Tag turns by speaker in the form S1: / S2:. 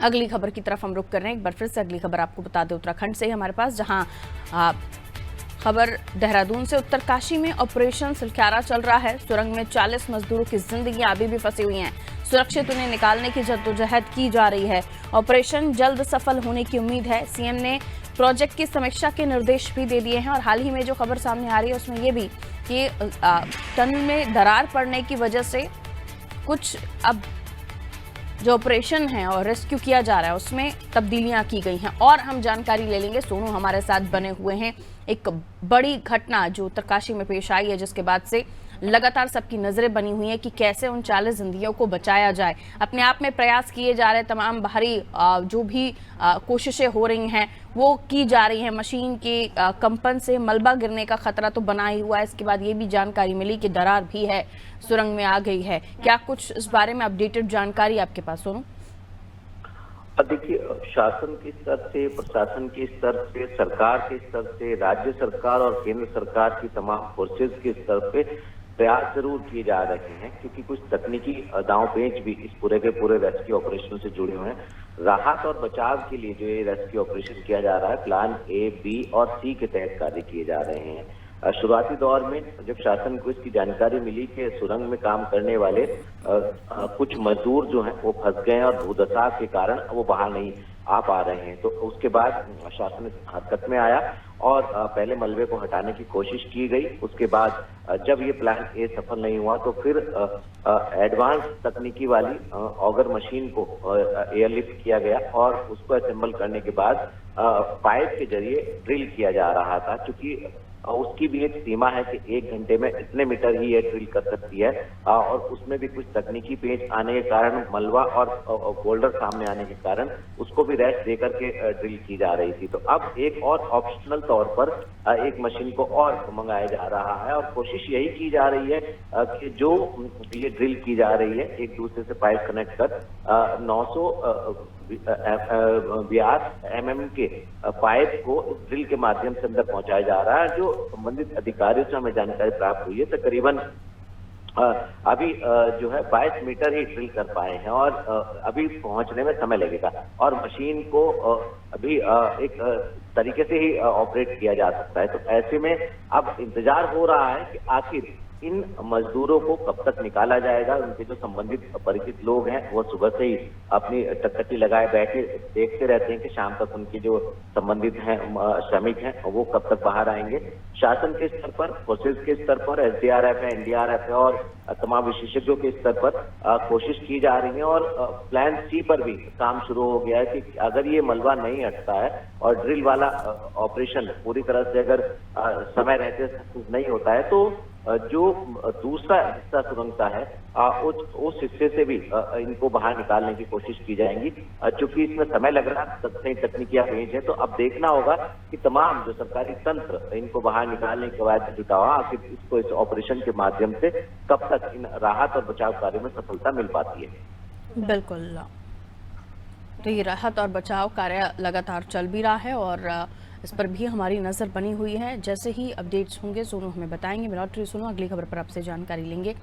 S1: अगली खबर की तरफ हम रुख कर रहे हैं। एक बार फिर से अगली खबर आपको बता दें उत्तराखंड से ही हमारे पास, जहां खबर देहरादून से। उत्तरकाशी में ऑपरेशन सिलक्यारा चल रहा है। सुरंग में 40 मजदूरों की जिंदगियां अभी भी फंसी हुई हैं। सुरक्षित उन्हें निकालने की जद्दोजहद की जा रही है। ऑपरेशन जल्द सफल होने की उम्मीद है। सीएम ने प्रोजेक्ट की समीक्षा के निर्देश भी दे दिए हैं। और हाल ही में जो खबर सामने आ रही है उसमें ये भी कि टनल में दरार पड़ने की वजह से कुछ अब जो ऑपरेशन है और रेस्क्यू किया जा रहा है उसमें तब्दीलियां की गई हैं। और हम जानकारी ले लेंगे, सोनू हमारे साथ बने हुए हैं। एक बड़ी घटना जो उत्तरकाशी में पेश आई है, जिसके बाद से लगातार सबकी नजरें बनी हुई हैं कि कैसे उन 40 जिंदगियों को बचाया जाए। अपने आप में प्रयास किए जा रहे तमाम बाहरी जो भी कोशिशें हो रही हैं वो की जा रही हैं। मशीन के कंपन से मलबा गिरने का खतरा तो बना ही हुआ है। इसके बाद ये भी जानकारी मिली कि दरार भी है, सुरंग में आ गई है। क्या कुछ इस बारे में अपडेटेड जानकारी आपके पास सोनू?
S2: देखिए, शासन के स्तर से, प्रशासन के स्तर से, सरकार के स्तर से, राज्य सरकार और केंद्र सरकार की तमाम फोर्सेज के स्तर पे प्रयास जरूर किए जा रहे हैं, क्योंकि कुछ तकनीकी दांव पेच भी इस पूरे के पूरे रेस्क्यू ऑपरेशन से जुड़े हुए हैं। राहत और बचाव के लिए जो ये रेस्क्यू ऑपरेशन किया जा रहा है, प्लान ए, बी और सी के तहत कार्य किए जा रहे हैं। शुरुआती दौर में जब शासन को इसकी जानकारी मिली कि सुरंग में काम करने वाले कुछ मजदूर जो हैं वो फंस गए हैं और भूदशा के कारण वो बाहर नहीं आ पा रहे हैं, तो उसके बाद शासन हरकत में आया और पहले मलबे को हटाने की कोशिश की गई। उसके बाद जब ये प्लान ए सफल नहीं हुआ तो फिर एडवांस तकनीकी वाली ऑगर मशीन को एयरलिफ्ट किया गया और उसको असेंबल करने के बाद पाइप के जरिए ड्रिल किया जा रहा था। क्योंकि उसकी भी एक सीमा है कि 1 घंटे में इतने मीटर ही ये ड्रिल कर सकती है, और उसमें भी कुछ तकनीकी पेच आने के कारण, मलबा और बोल्डर सामने आने के कारण उसको भी रेस्ट देकर के ड्रिल की जा रही थी। तो अब एक और ऑप्शनल तौर पर एक मशीन को और मंगाया जा रहा है और कोशिश यही की जा रही है कि जो ये ड्रिल की जा रही है एक दूसरे से पाइप कनेक्ट कर 900 व्यास mm के पाइप को ड्रिल के माध्यम से अंदर पहुंचाया जा रहा है। जो संबंधित अधिकारियों से हमें जानकारी प्राप्त हुई है, तकरीबन अभी जो है 22 मीटर ही ड्रिल कर पाए हैं और अभी पहुंचने में समय लगेगा और मशीन को अभी एक तरीके से ही ऑपरेट किया जा सकता है। तो ऐसे में अब इंतजार हो रहा है कि आखिर इन मजदूरों को कब तक निकाला जाएगा। उनके जो संबंधित परिचित लोग हैं वो सुबह से ही अपनी टकटकी लगाए बैठे देखते रहते हैं कि शाम तक उनके जो संबंधित हैं श्रमिक हैं वो कब तक बाहर आएंगे। शासन के स्तर पर, फोर्सेज के स्तर पर, SDRF है, NDRF है और तमाम विशेषज्ञों के स्तर पर कोशिश की जा रही है और प्लान सी पर भी काम शुरू हो गया है कि अगर ये मलबा नहीं हटता है और ड्रिल वाला ऑपरेशन पूरी तरह से अगर समय रहते नहीं होता है तो जो दूसरा हिस्सा सुरंग का है उस हिस्से से भी इनको बाहर निकालने की कोशिश की जाएगी। चूंकि इसमें समय लग रहा है, कई तकनीकियां पेश है, तो अब देखना होगा कि तमाम जो सरकारी तंत्र इनको बाहर निकालने के बाद जुटा हुआ, आखिर इसको इस ऑपरेशन के माध्यम से कब तक इन राहत और बचाव कार्य में सफलता मिल पाती है।
S1: बिल्कुल, तो ये राहत और बचाव कार्य लगातार चल भी रहा है और इस पर भी हमारी नज़र बनी हुई है। जैसे ही अपडेट्स होंगे सोनू हमें बताएंगे। मिलॉट्री सोनू, अगली खबर पर आपसे जानकारी लेंगे।